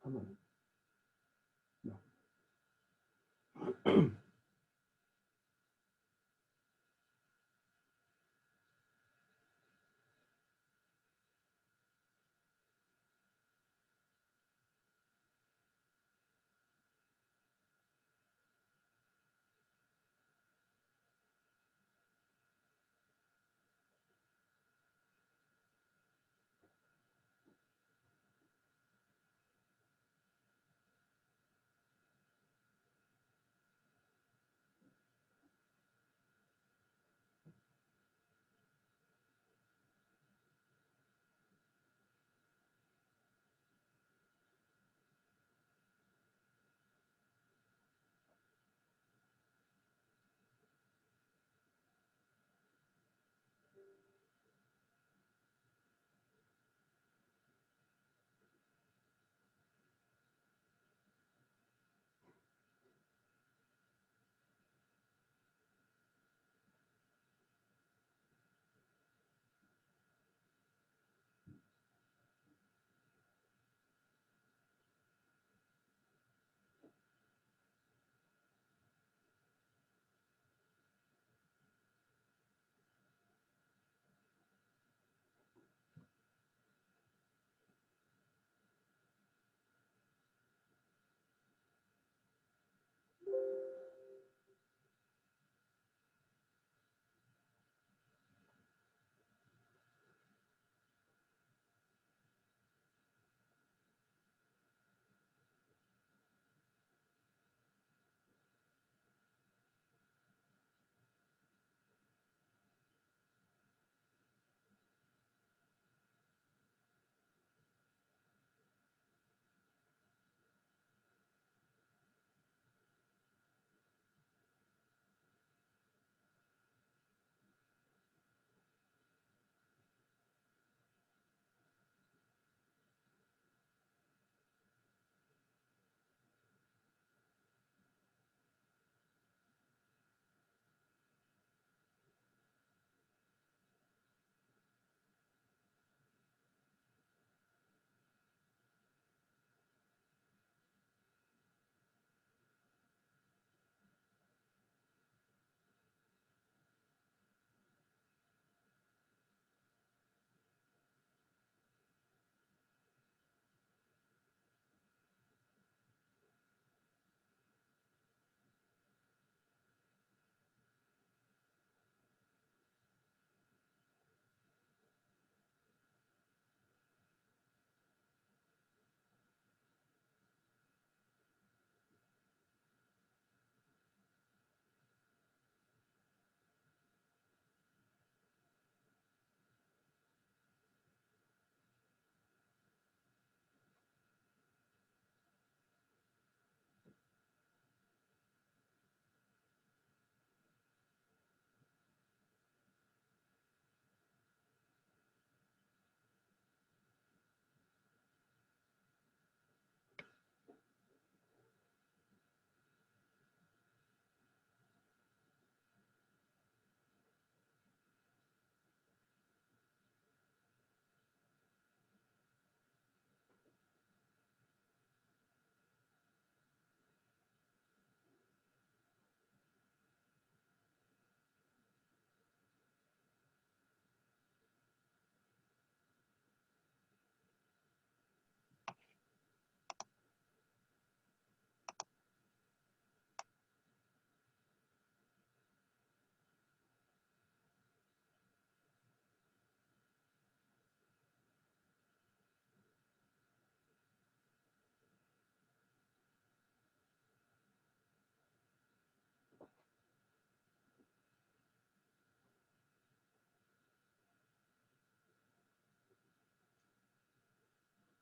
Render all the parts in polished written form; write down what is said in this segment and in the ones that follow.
Come on. No.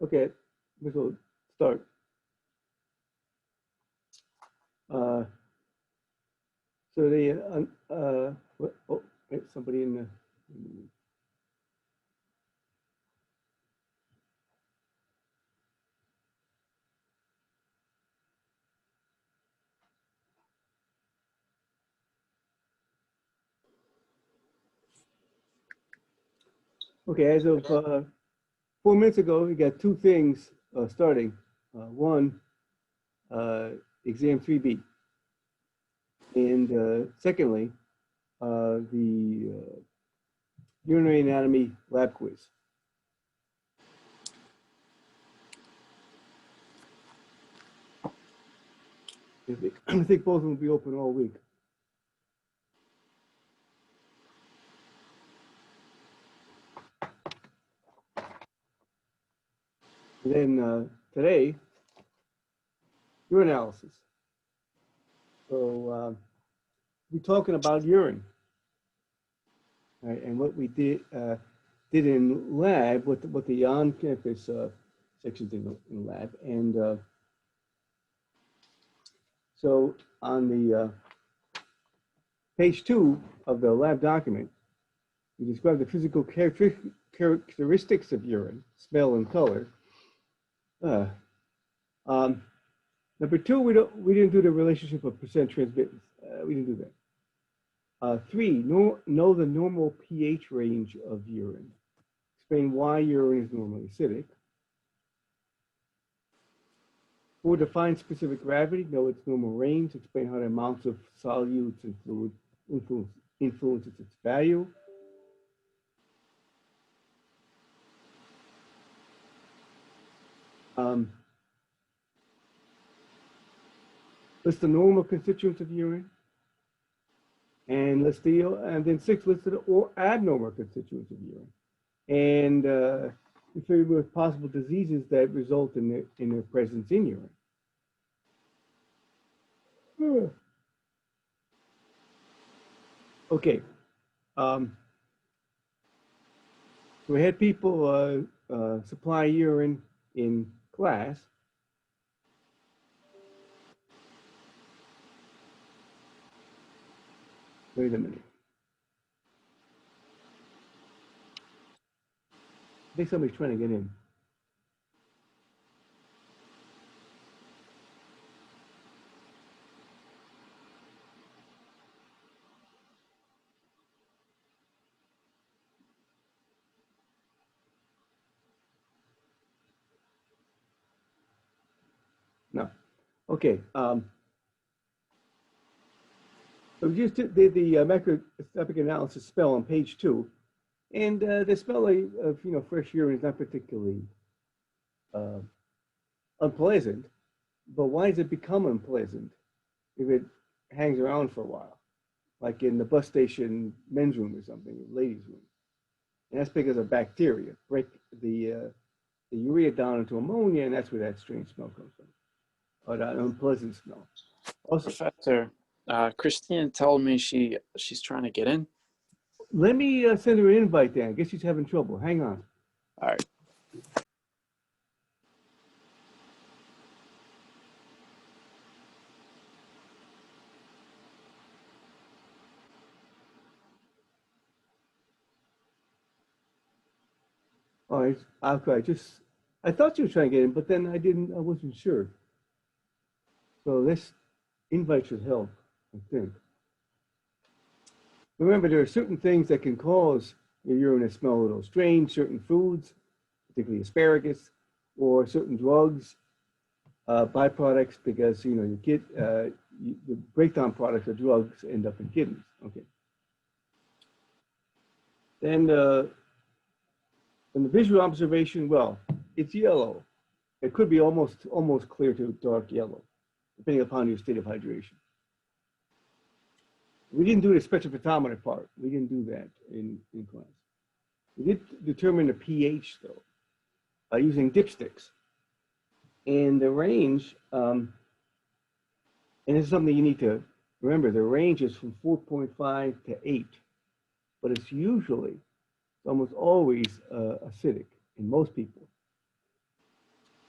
Okay, we will start. Uh, so oh, wait, somebody in the. Okay, as of 4 minutes ago, we got two things starting. One, exam 3B. And secondly, the urinary anatomy lab quiz. I think both of them will be open all week. And then today, urinalysis. So we're talking about urine, right? And what we did in lab, what the on-campus sections in lab, and so on the page 2 of the lab document, we describe the physical characteristics of urine, smell and color. Number 2, we didn't do the relationship of percent transmittance. We didn't do that. 3, know the normal pH range of urine. Explain why urine is normally acidic. 4, define specific gravity. Know its normal range. Explain how the amounts of solutes and fluid influences its value. List the normal constituents of urine. And then 6, list the abnormal constituents of urine. And refer with possible diseases that result in their presence in urine. Okay. So we had people supply urine in class. Wait a minute. I think somebody's trying to get in. No. Okay. So we just did the macroscopic analysis spell on page 2, and the smell of fresh urine is not particularly unpleasant. But why does it become unpleasant if it hangs around for a while, like in the bus station men's room or something, ladies' room? And that's because of bacteria break the urea down into ammonia, and that's where that strange smell comes from, or that unpleasant smell. Also, Professor, Christine told me she's trying to get in. Let me send her an invite then. I guess she's having trouble. Hang on. All right. All right, I'll try. I thought you were trying to get in, but then I wasn't sure. So this invite should help, I think. Remember, there are certain things that can cause your urine to smell a little strange, certain foods, particularly asparagus, or certain drugs, byproducts, because you get the breakdown products of drugs end up in kidneys. Okay. Then in the visual observation, well, it's yellow. It could be almost clear to dark yellow, depending upon your state of hydration. We didn't do the spectrophotometer part. We didn't do that in class. We did determine the pH though, by using dipsticks. And the range, and this is something you need to remember, the range is from 4.5 to 8, but it's almost always acidic in most people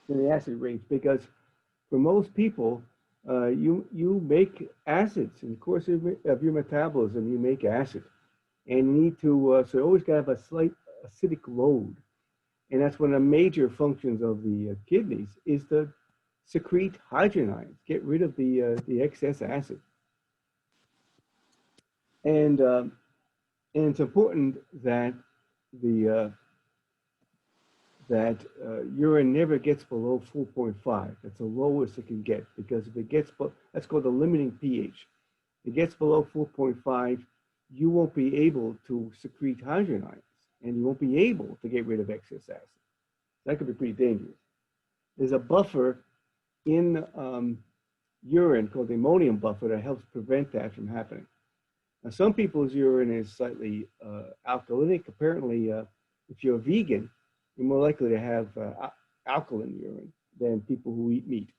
in the acid range, because for most people, you make acids in the course of your metabolism. You make acid, and you need to so you always got to have a slight acidic load, and that's one of the major functions of the kidneys is to secrete hydrogen ions, get rid of the excess acid, and it's important that the that urine never gets below 4.5. That's the lowest it can get, because if it gets, that's called the limiting pH. If it gets below 4.5, you won't be able to secrete hydrogen ions, and you won't be able to get rid of excess acid. That could be pretty dangerous. There's a buffer in urine called the ammonium buffer that helps prevent that from happening. Now, some people's urine is slightly alkalinic. Apparently, if you're a vegan, you're more likely to have alkaline urine than people who eat meat.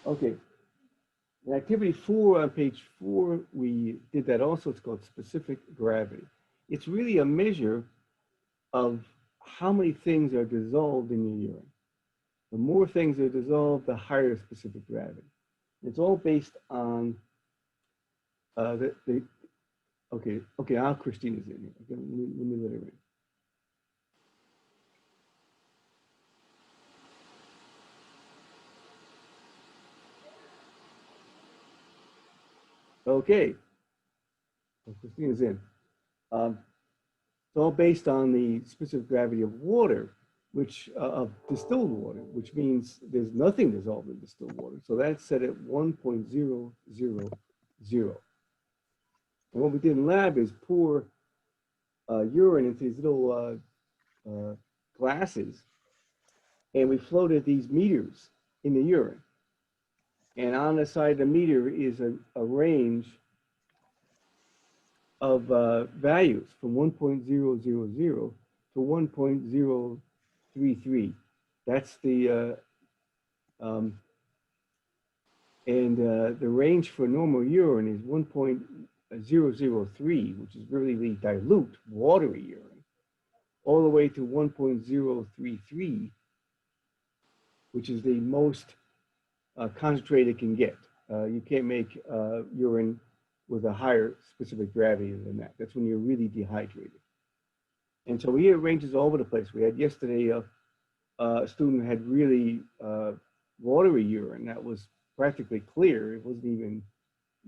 Okay, in activity 4 on page 4, we did that also. It's called specific gravity. It's really a measure of how many things are dissolved in your urine. The more things are dissolved, the higher specific gravity. It's all based on okay, now Christina's in here. Okay, let me let her in. Okay, so Christina's in. It's all based on the specific gravity of water, which of distilled water, which means there's nothing dissolved in distilled water. So that's set at 1.000. And what we did in lab is pour urine into these little glasses, and we floated these meters in the urine. And on the side of the meter is a range of values from 1.000 to 1.033. That's the the range for normal urine is 1.003, which is really dilute, watery urine, all the way to 1.033, which is the most concentrated it can get. You can't make urine with a higher specific gravity than that. That's when you're really dehydrated. And so we had ranges all over the place. We had yesterday a student had really watery urine that was practically clear. It wasn't even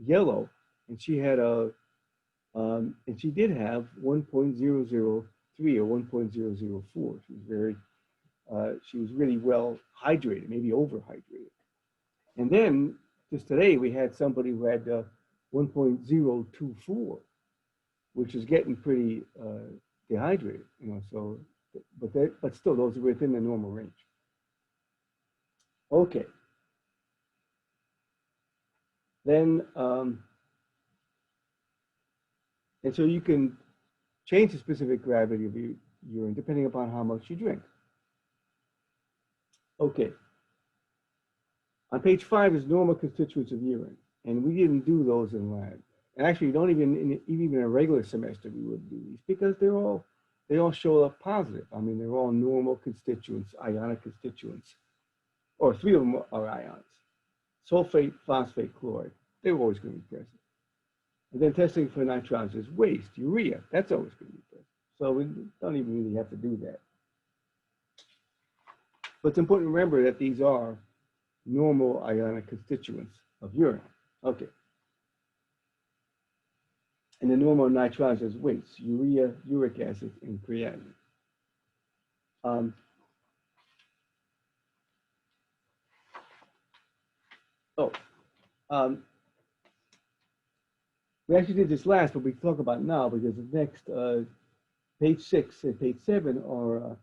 yellow. And she had and she did have 1.003 or 1.004. She was really well hydrated, maybe overhydrated. And then just today we had somebody who had 1.024, which is getting pretty dehydrated, you know. So, but still, those are within the normal range. Okay. Then, and so you can change the specific gravity of your urine depending upon how much you drink. Okay. On page 5 is normal constituents of urine, and we didn't do those in lab. And actually, you don't even in a regular semester we wouldn't do these, because they all show up positive. I mean, they're all normal constituents, ionic constituents, or 3 of them are ions: sulfate, phosphate, chloride. They're always going to be present. And then testing for nitrogenous waste, urea, that's always going to be present. So we don't even really have to do that. But it's important to remember that these are normal ionic constituents of urine. Okay. And the normal nitrogenous wastes: urea, uric acid, and creatinine. We actually did this last, but we talk about it now because the next page 6 and page 7 are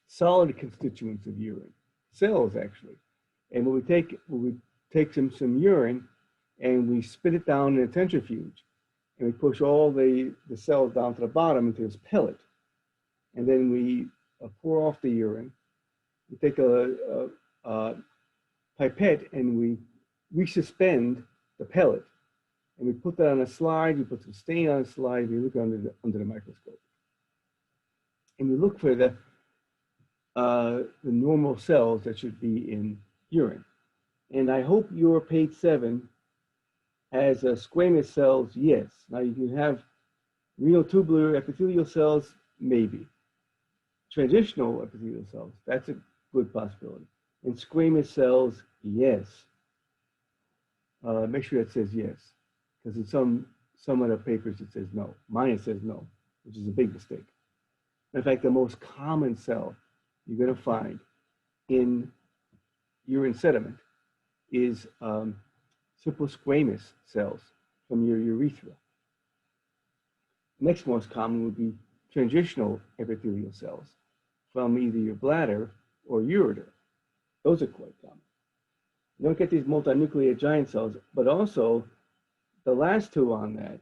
solid constituents of urine, cells actually. And when we take some urine and we spit it down in a centrifuge, and we push all the cells down to the bottom into this pellet, and then we pour off the urine. We take a pipette and we resuspend the pellet, and we put that on a slide. We put some stain on a slide. We look under the microscope, and we look for the normal cells that should be in urine. And I hope your page 7 has squamous cells. Yes. Now you can have renal tubular epithelial cells, maybe. Transitional epithelial cells, that's a good possibility. And squamous cells, yes. Make sure that says yes, because in some of the papers it says no. Mine it says no, which is a big mistake. In fact, the most common cell you're going to find in urine sediment is simple squamous cells from your urethra. Next most common would be transitional epithelial cells from either your bladder or ureter. Those are quite common. You don't get these multinucleate giant cells, but also the last two on that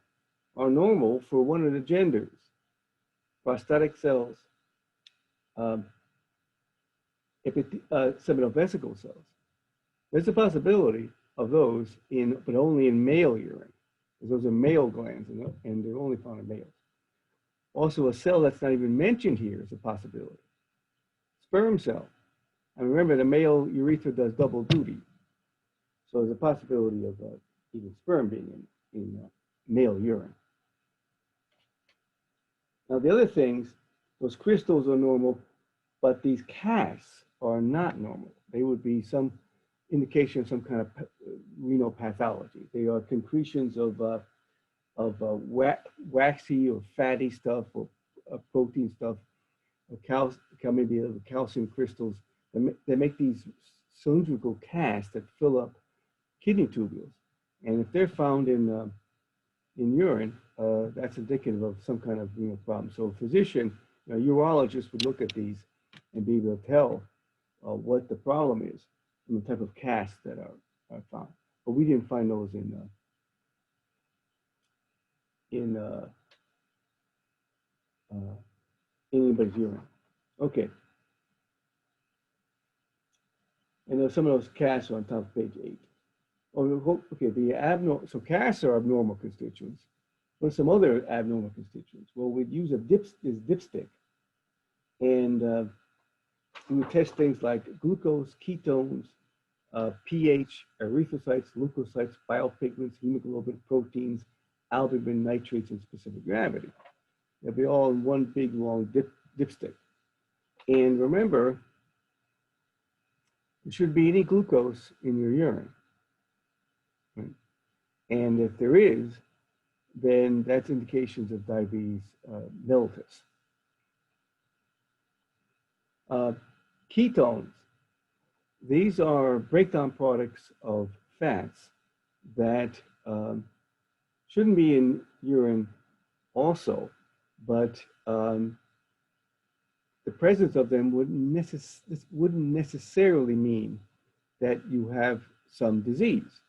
are normal for one of the genders. Prostatic cells, seminal vesicle cells. There's a possibility of those but only in male urine, because those are male glands, and they're only found in males. Also, a cell that's not even mentioned here is a possibility. Sperm cell. And remember, the male urethra does double duty. So there's a possibility of even sperm being in male urine. Now, the other things, those crystals are normal, but these casts are not normal. They would be some indication of some kind of renal pathology. They are concretions of waxy or fatty stuff or protein stuff, or maybe calcium crystals. They make these cylindrical casts that fill up kidney tubules. And if they're found in urine, that's indicative of some kind of renal problem. So a physician, a urologist would look at these and be able to tell what the problem is and the type of casts that are found. But we didn't find those in anybody's urine. Okay. And some of those casts are on top of page 8. Oh, okay, so casts are abnormal constituents. What are some other abnormal constituents? Well, we'd use this dipstick, and we would test things like glucose, ketones, pH, erythrocytes, leukocytes, bile pigments, hemoglobin, proteins, albumin, nitrates, and specific gravity. They'll be all in one big, long dipstick. And remember, there shouldn't be any glucose in your urine. Right? And if there is, then that's indications of diabetes mellitus. Ketones, these are breakdown products of fats that shouldn't be in urine also, but the presence of them wouldn't necessarily mean that you have some disease.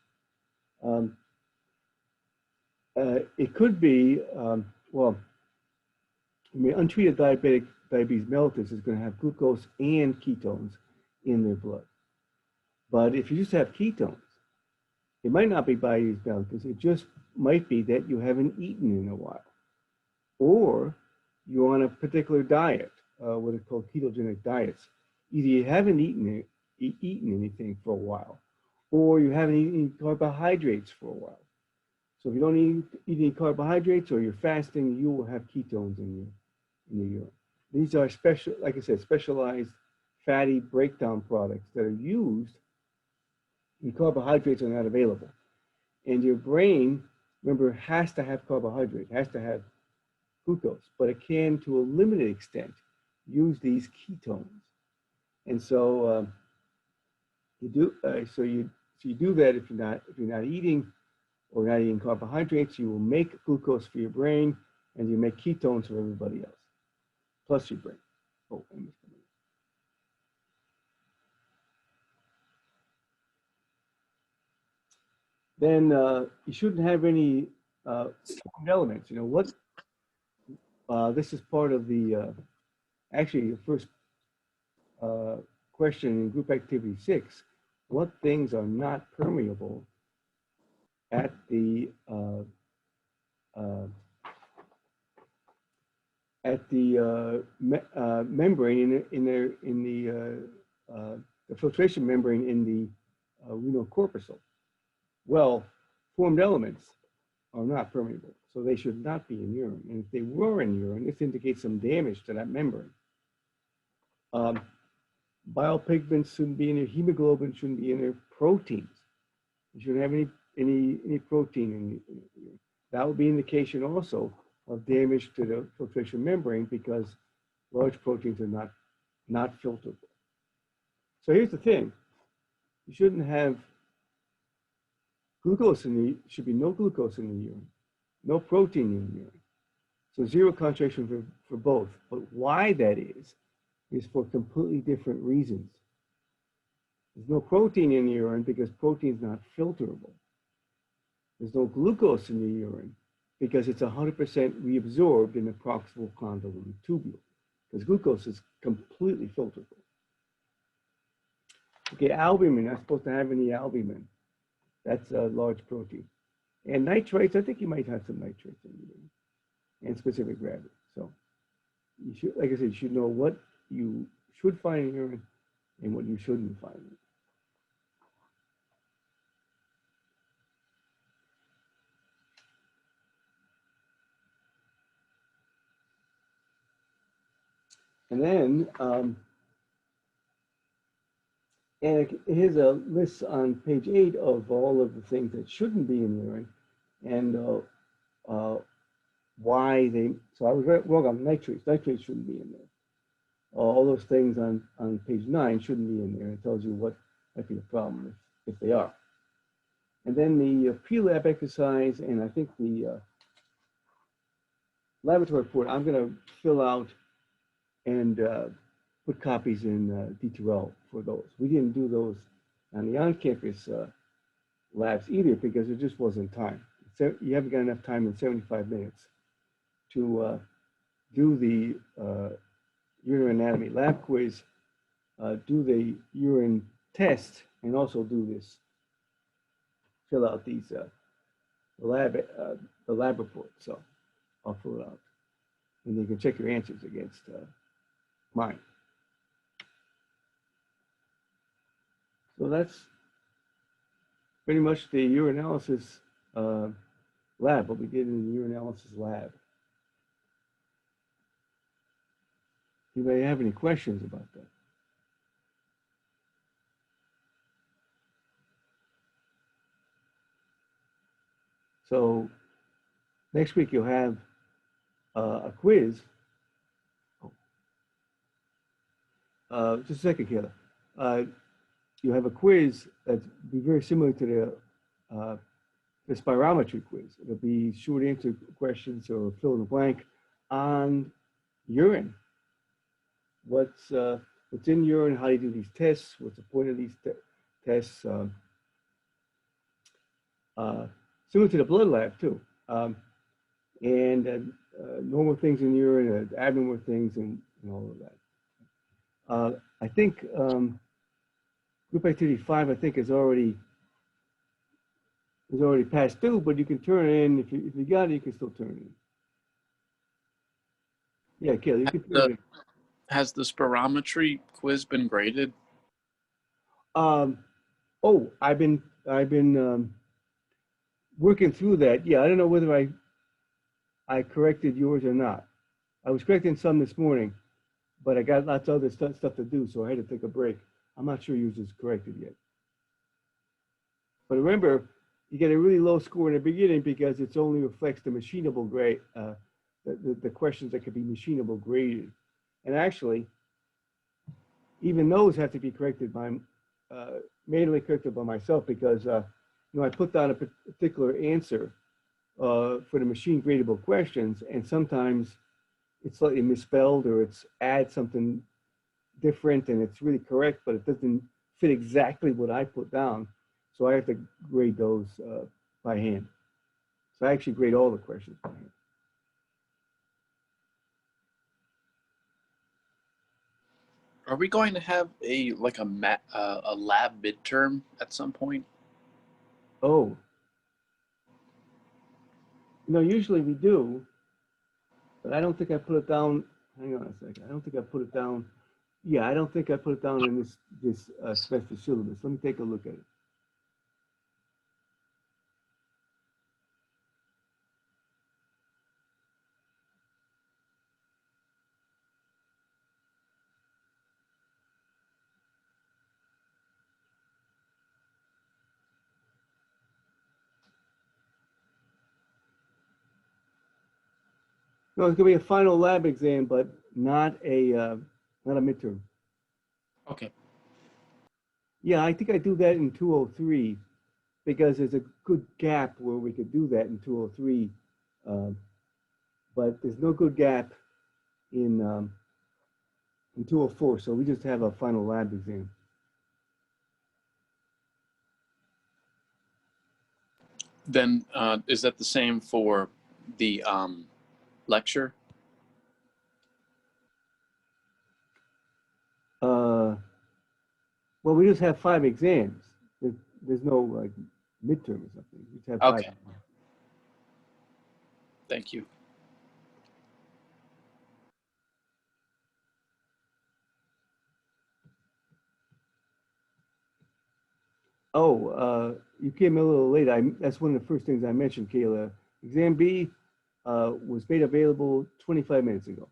It could be, untreated diabetes mellitus is going to have glucose and ketones in their blood. But if you just have ketones, it might not be diabetes mellitus. It just might be that you haven't eaten in a while, or you're on a particular diet, what are called ketogenic diets. Either you haven't eaten anything for a while, or you haven't eaten any carbohydrates for a while. So if you don't eat any carbohydrates or you're fasting, you will have ketones in your urine. These are like I said, specialized fatty breakdown products that are used when carbohydrates are not available. And your brain, remember, has to have carbohydrate, has to have glucose, but it can, to a limited extent, use these ketones. And so you do that if you're not eating or not eating carbohydrates. You will make glucose for your brain, and you make ketones for everybody else, plus your brain. Oh, I missed something. Then you shouldn't have any formed elements. You know what? This is part of the actually the first question in group activity 6. What things are not permeable at the membrane in the filtration membrane in the renal corpuscle? Well, formed elements are not permeable, so they should not be in urine. And if they were in urine, this indicates some damage to that membrane. Bile pigments shouldn't be in there. Hemoglobin shouldn't be in there. Proteins, you shouldn't have any protein in urine. that would be indication also of damage to the filtration membrane because large proteins are not filterable. So here's the thing. You shouldn't have glucose in the, should be no glucose in the urine, no protein in the urine. So zero concentration for both. But why that is for completely different reasons. There's no protein in the urine because protein is not filterable. There's no glucose in the urine because it's 100% reabsorbed in the proximal convoluted tubule because glucose is completely filterable. Okay, albumin, not supposed to have any albumin. That's a large protein. And nitrates, I think you might have some nitrates in urine and specific gravity. So you should, like I said, you should know what you should find in urine and what you shouldn't find. And then, and here's a list on page 8 of all of the things that shouldn't be in urine and why they, so I was wrong on nitrates. Nitrates shouldn't be in there. All those things on page 9 shouldn't be in there. It tells you what might be the problem if they are. And then the pre-lab exercise, and I think the laboratory report, I'm going to fill out and put copies in D2L for those. We didn't do those on the on-campus labs either because there just wasn't time. So you haven't got enough time in 75 minutes to do the urine anatomy lab quiz, do the urine test, and also do this, fill out these the lab report. So I'll fill it out, and you can check your answers against mine. So that's pretty much the urinalysis lab, what we did in the urinalysis lab. You may have any questions about that. So next week you'll have a quiz. Just a second, Kayla. You have a quiz that's be very similar to the spirometry quiz. It'll be short answer questions or fill in the blank on urine. What's in urine? How do you do these tests? What's the point of these tests? Similar to the blood lab too, and normal things in urine, abnormal things, and all of that. I think group activity 5, I think, is already passed due, but you can turn it in if you got it. You can still turn it in. Yeah, Kelly, you can turn it in. Has the spirometry quiz been graded? Oh, I've been working through that. Yeah, I don't know whether I corrected yours or not. I was correcting some this morning, but I got lots of other stuff to do, so I had to take a break. I'm not sure yours is corrected yet. But remember, you get a really low score in the beginning because it only reflects the machinable grade, the questions that could be machinable graded. And actually, even those have to be corrected by, manually corrected by myself because, I put down a particular answer for the machine gradable questions, and sometimes it's slightly misspelled or it's add something different and it's really correct, but it doesn't fit exactly what I put down. So I have to grade those by hand. So I actually grade all the questions by hand. Are we going to have a lab midterm at some point? Oh, usually we do, but I don't think I put it down. Hang on a second. I don't think I put it down. Yeah, I don't think I put it down in this semester syllabus. Let me take a look at it. No, it's gonna be a final lab exam, but not a midterm. Okay. Yeah, I think I do that in 203 because there's a good gap where we could do that in 203, uh, but there's no good gap in 204. So we just have a final lab exam. Then is that the same for the lecture? Uh, well, we just have 5 exams. There's no like midterm or something. We just have five. Okay. Thank you. Oh, you came a little late. That's one of the first things I mentioned, Kayla. Exam B was made available 25 minutes ago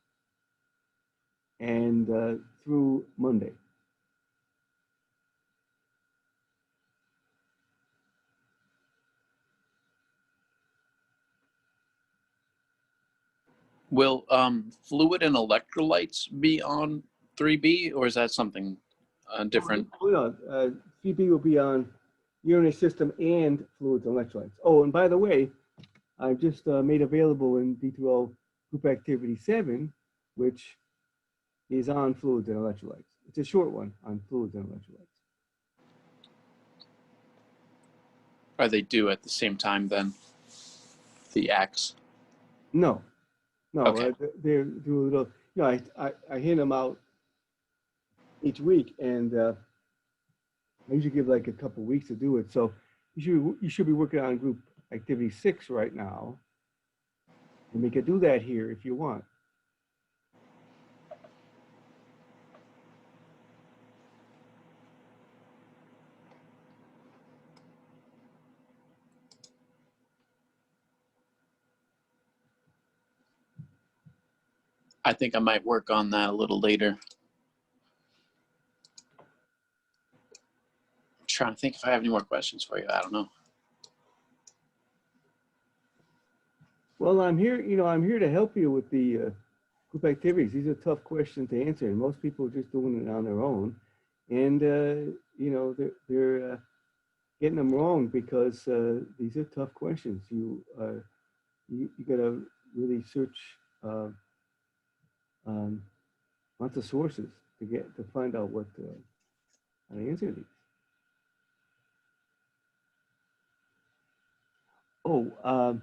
and through Monday. Will fluid and electrolytes be on 3B, or is that something different? Oh, no, 3B will be on urinary system and fluids and electrolytes. Oh, and by the way, I've just made available in D2L Group Activity 7, which is on fluids and electrolytes. It's a short one on fluids and electrolytes. Are they due at the same time then? The acts? No, no, Okay. they're do a little. You know, I hand them out each week, and I usually give like a couple weeks to do it. So you should be working on Group Activity 6 right now, and we could do that here if you want. I think I might work on that a little later. I'm trying to think if I have any more questions for you. I don't know. Well, I'm here. You know, I'm here to help you with the group activities. These are tough questions to answer, and most people are just doing it on their own. And you know, they're getting them wrong because these are tough questions. You got to really search um, lots of sources to find out what how to answer these. Oh,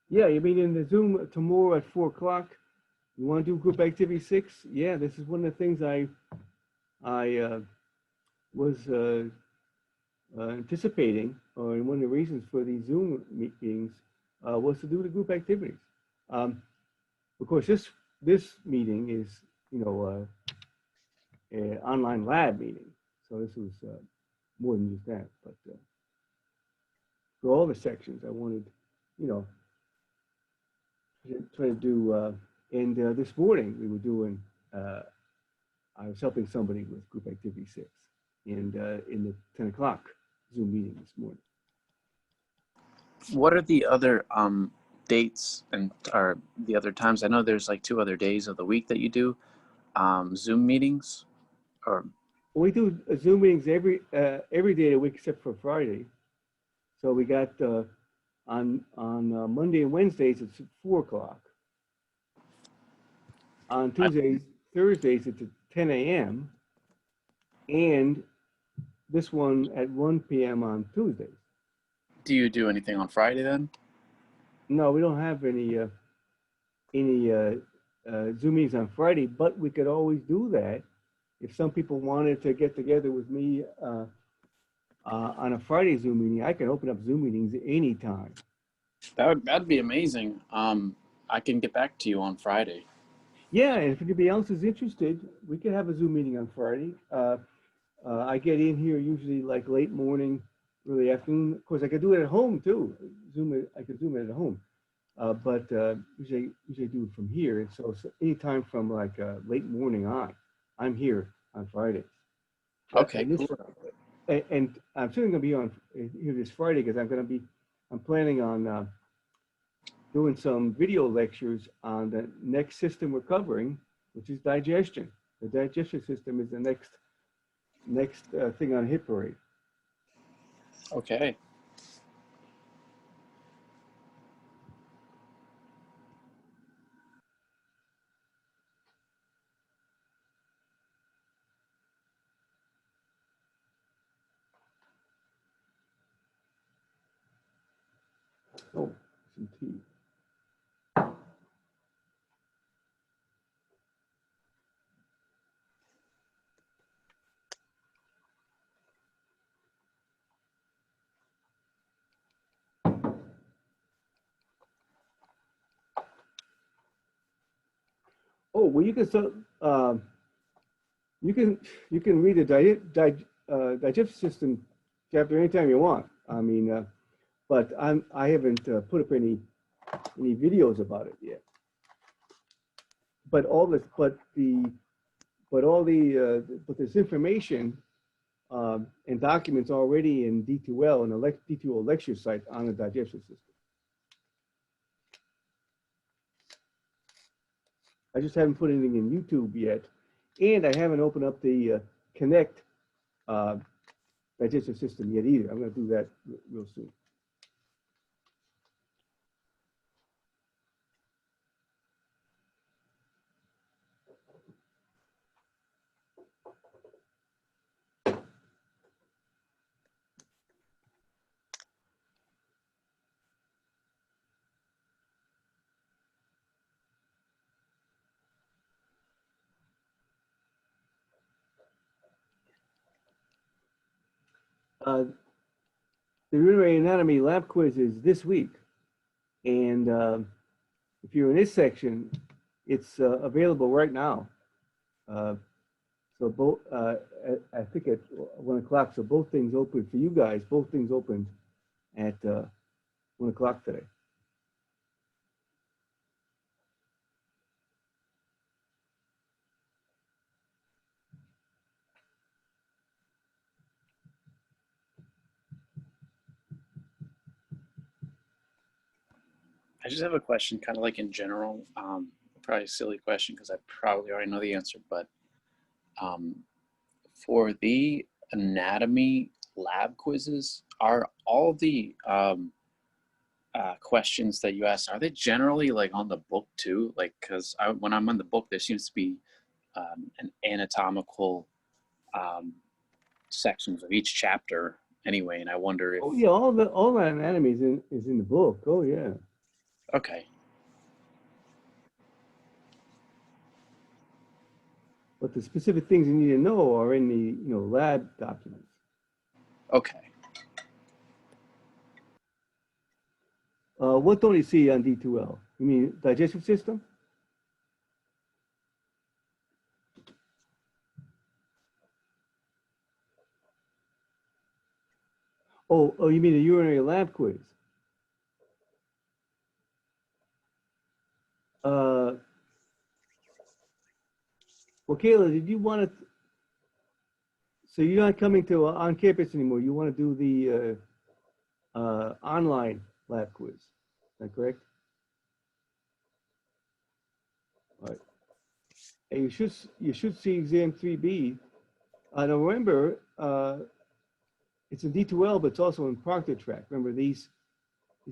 yeah. You mean in the Zoom tomorrow at 4 o'clock? You want to do group activity 6? Yeah, this is one of the things I was anticipating, or one of the reasons for these Zoom meetings was to do the group activities. Of course, this meeting is, you know, an online lab meeting, so this was more than just that. But for all the sections, I wanted, you know, try to do. And this morning we were doing. I was helping somebody with group activity 6, and in the 10 o'clock Zoom meeting this morning. What are the other dates and or the other times? I know there's like 2 other days of the week that you do Zoom meetings, or We do Zoom meetings every day of the week except for Friday. So we got on Monday and Wednesdays it's at 4 o'clock. On Tuesdays, Thursdays it's at 10 a.m. and this one at 1 p.m. on Tuesdays. do you do anything on Friday then? No, we don't have any Zoom meetings on Friday, but we could always do that if some people wanted to get together with me on a Friday Zoom meeting. I can open up Zoom meetings anytime. That'd be amazing. I can get back to you on Friday. Yeah, and if anybody else is interested, we could have a Zoom meeting on Friday. I get in here usually like late morning, early afternoon. Of course, I could do it at home too. I could Zoom it at home, but usually do it from here. And so anytime from like late morning on, I'm here on Fridays. Okay, And, cool. and I'm certainly going to be on here this Friday because I'm planning on doing some video lectures on the next system we're covering, which is digestion. The digestion system is the next thing on Hit Parade. Okay. Oh, some tea. Oh, well, you can start, you can read the digestive system chapter anytime you want. I mean, but I haven't put up any videos about it yet. But all this, but all the but this information and documents already in D2L and the D2L lecture site on the digestive system. I just haven't put anything in YouTube yet, and I haven't opened up the Connect digestive system yet either. I'm going to do that real soon. The urinary anatomy lab quiz is this week, and if you're in this section, it's available right now. So both, I think at 1 o'clock. So both things open for you guys. Both things opened at 1 o'clock today. I just have a question, kind of like in general, probably a silly question because I probably already know the answer, but for the anatomy lab quizzes, are all the questions that you ask, are they generally like on the book too? Like, because when I'm on the book, there seems to be an anatomical sections of each chapter anyway, and I wonder if. Oh yeah, all that anatomy is in the book. Oh yeah. Okay. But the specific things you need to know are in the lab documents. Okay. What don't you see on D2L? You mean digestive system? Oh, you mean the urinary lab quiz? Well, Kayla, did you want to? So you're not coming to on campus anymore. You want to do the online lab quiz? Is that correct? All right. And you should see exam 3B. Now remember, it's in D2L, but it's also in Proctor Track. Remember these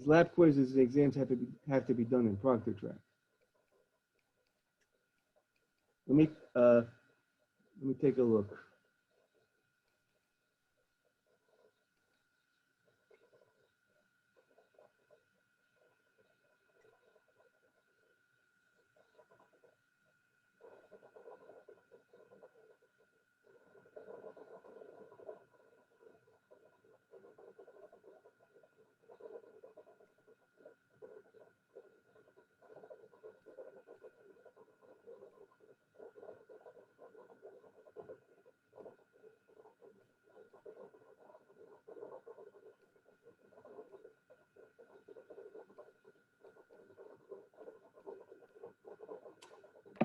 lab quizzes and exams have to be done in Proctor Track. Let me take a look.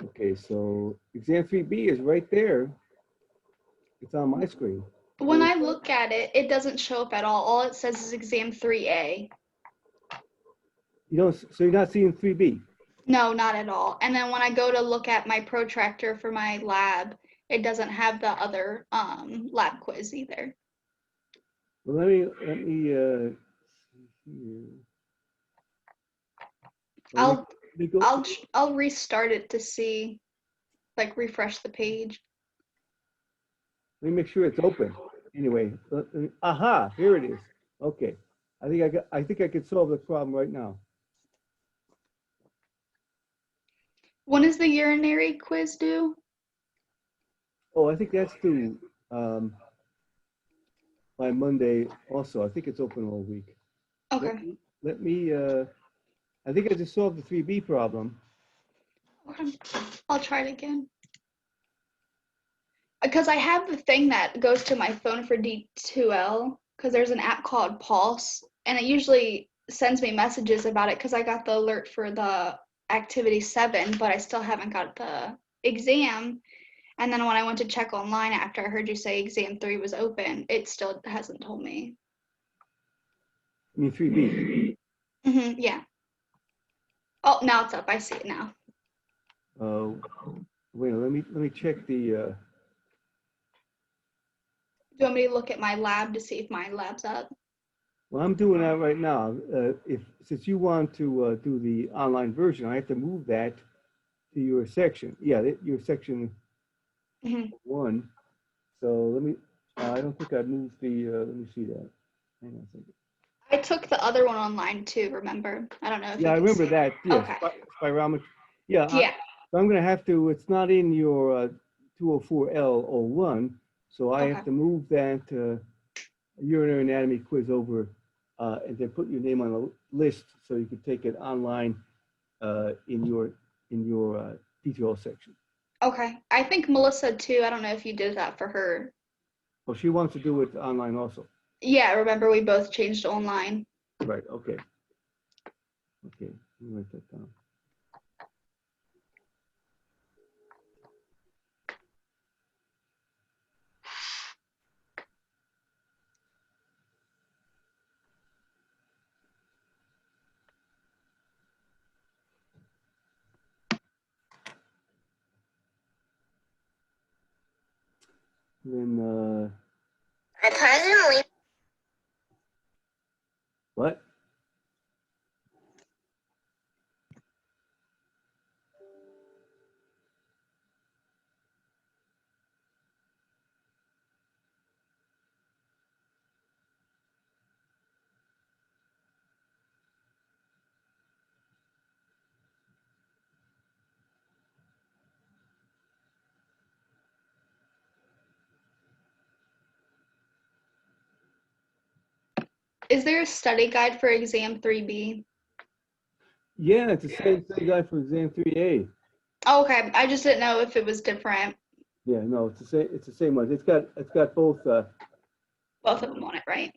Okay, so exam 3B is right there. It's on my screen. When I look at it, it doesn't show up at all. All it says is exam 3A. You don't, so you're not seeing 3B? No, not at all. And then when I go to look at my protractor for my lab, it doesn't have the other lab quiz either. Well, let me see here. Let me go. I'll restart it to see, like refresh the page. Let me make sure it's open. Anyway, aha, here it is. Okay. I think I could solve the problem right now. When is the urinary quiz due? Oh, I think that's due by Monday also. I think it's open all week. Okay. Let me I think I just solved the 3B problem. Okay. I'll try it again. Because I have the thing that goes to my phone for D2L, because there's an app called Pulse, and it usually sends me messages about it because I got the alert for the activity 7, but I still haven't got the exam. And then when I went to check online after I heard you say exam 3 was open, it still hasn't told me. I mean 3B. Yeah. Oh, now it's up. I see it now. Wait, let me check the Do you want me to look at my lab to see if my lab's up? well, I'm doing that right now. Since you want to do the online version, I have to move that to your section. Yeah, your section 1. So let me. I don't think I moved the. Let me see that. Hang on a second. I took the other one online too, remember? I don't know if Yeah, you I can remember see that. Yes, Okay. spirometry. Yeah. Yeah. So I'm going to have to. It's not in your 204L01, so I have Okay. to move that urinary anatomy quiz over, and then put your name on a list so you can take it online in your detail section. Okay. I think Melissa too. I don't know if you did that for her. Well, she wants to do it online also. Yeah, remember we both changed online. Right. Okay. Okay. Let me write that down. Then I personally. what? Is there a study guide for exam 3B? Yeah, it's the same guy for exam 3A. Oh, okay. I just didn't know if it was different. Yeah, no, it's the same. It's the same one. It's got both. Both of them on it, right?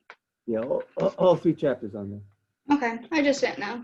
Yeah, all 3 chapters on there. Okay. I just didn't know.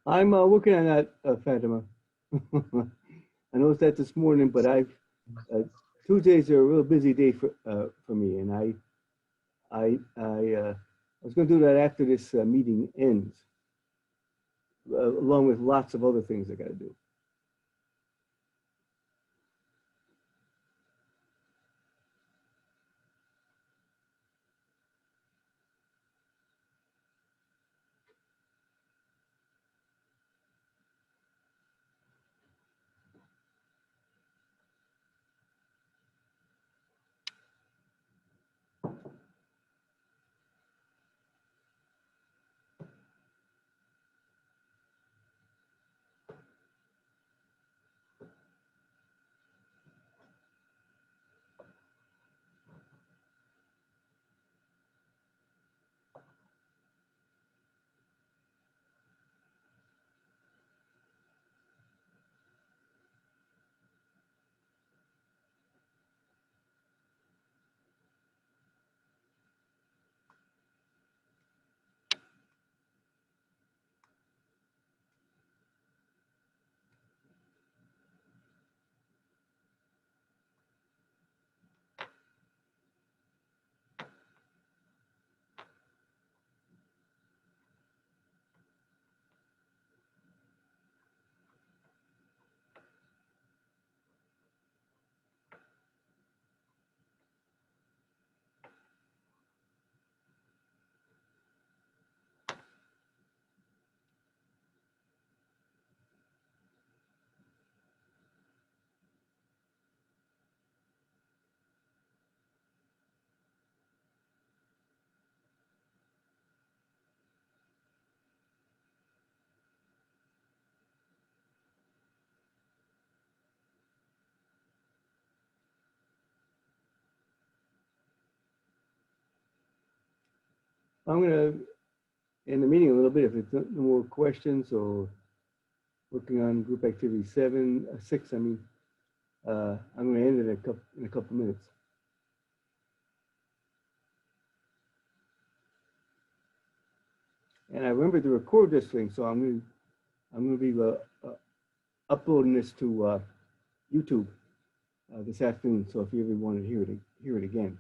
I'm working on that, Fatima. I noticed that this morning, but uh, Tuesdays are a real busy day for me, and I was going to do that after this meeting ends, along with lots of other things I got to do. I'm going to end the meeting a little bit if there's no more questions or working on group activity 6. I mean, I'm going to end it in a couple minutes. And I remember to record this thing, so I'm going to be uploading this to YouTube this afternoon. So if you ever want to hear it again.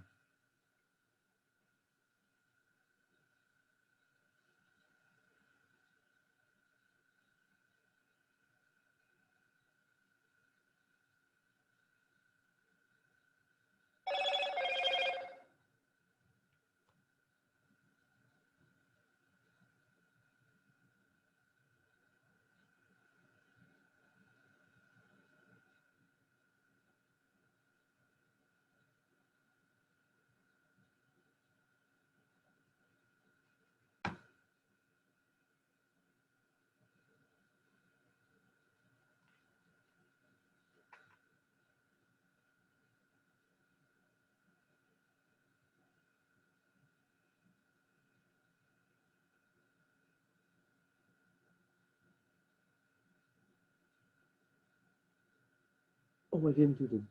Oh, I didn't do the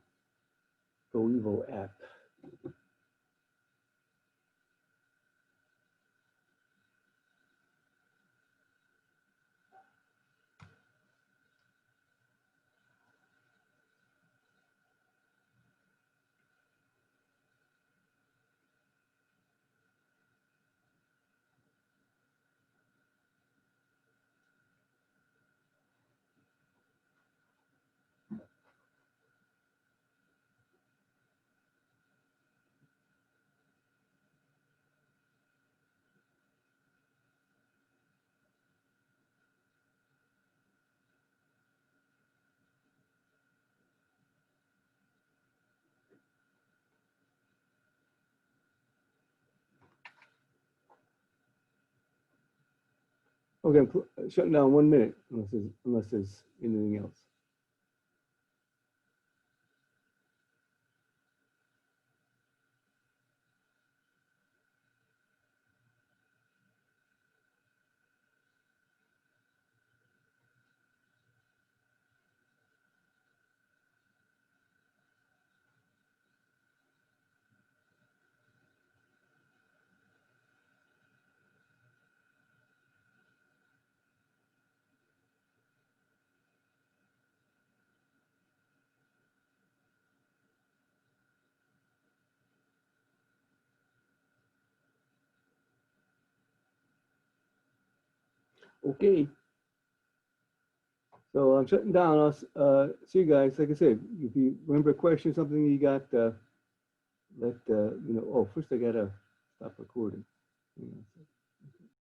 Go Evo app. Okay, I'm shutting down 1 minute unless there's anything else. Okay. So I'm shutting down. I'll see you guys. Like I said, if you remember a question, something you got, let you know. Oh, first I gotta stop recording. Hang on a second.